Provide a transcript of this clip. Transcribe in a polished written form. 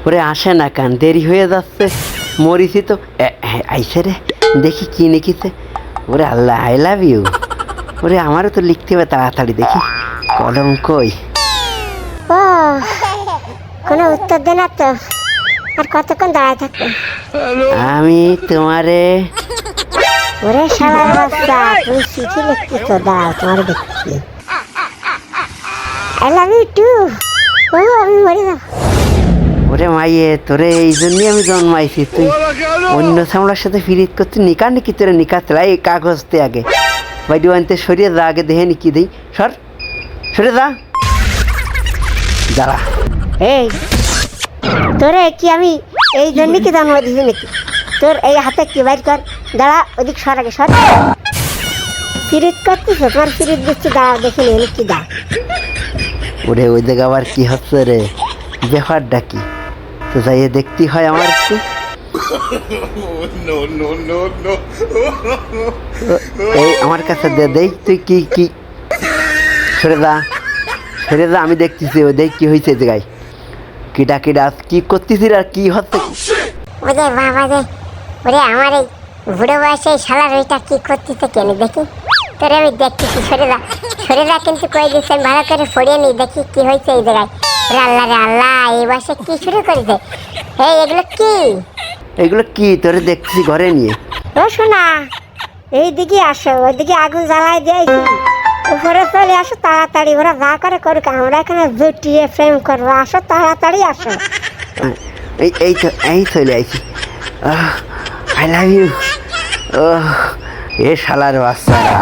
ওরে আসে না কান, দেরি হয়ে যাচ্ছে, মরিছি তো। আইসে রে, দেখি কি লিখিছে। ওরে আল্লাহ, আই লাভ ইউ। ওরে আমারও তো লিখতে হবে তাড়াতাড়ি, দেখি কলম কই। ও কোনো উত্তর দে না তো, আর কতক্ষণ দাঁড়ায় থাকবে? আমি তোমারে। ওরে শালার বাচ্চা, তুমি চিঠি লিখতেছ, দাও তোমার দেখছি। I love you too. ও আমি মরে যাবো। ওরে মাইয়ে, তোরে এই জন্যই আমি জন্মাইছি। তুই অন্য সামলার সাথে ফিরিত করতে নিকা নাকি? তোরে নিকা তোলাই এই কাগজতে আগে বাইডি আনতে সরিয়ে যা, আগে দেখে নি কি দেই। সরে যা, দাঁড়া। এই তোরে কি আমি এই জন্য কি জন্ম দিছি নাকি? তোর এই হাতে কি বাইর কর, দাঁড়া, ওদিক সর, আগে সর। ফিরিত করতেছ, তোমার ফিরিত দিচ্ছি, দাঁড়া দেখে নিয়ে কি দা। ওরে ওই জায়গা আবার কি হচ্ছে রে, ব্যাপারটা কি? তো যাইয়ে দেখতে হয় আমার একটু। এই আমার কাছে দে, দেই তুই কি কি। সরে যা, সরে যা, আমি দেখতেছি। ওই দেখ কি হয়েছে জায়গায়, কিডা কিডা কি করতেছিস আর কি হচ্ছে। ওরে বাবা রে, ওরে আমার এই বুড়ো বয়সে শালার ওইটা কি করতেছে কেন দেখি। তোরে আমি দেখতেছি, সরে যা, সরে যা, কিন্তু কই দিচ্ছে আমি ভালো করে ফড়িয়ে নি, দেখি কি হয়েছে এই জায়গায়। রে আল্লাহ, রে আল্লাহ, এই বয়সে কি শুরু করেছে? এই এগুলো কি? এগুলো কি তোরে দেখতেছি ঘরে নিয়ে? ও শোনা, এইদিকে আসো, ওইদিকে আগুন জ্বালাই দিয়েছি, উপরে চলে আসো তাড়াতাড়ি। ওরা যা করে করুক, আমরা এখানে জুটিয়ে প্রেম করবো। আসো তাড়াতাড়ি আসো। এই চলে আইছি। I love you. ও এ শালার বাচ্চারা।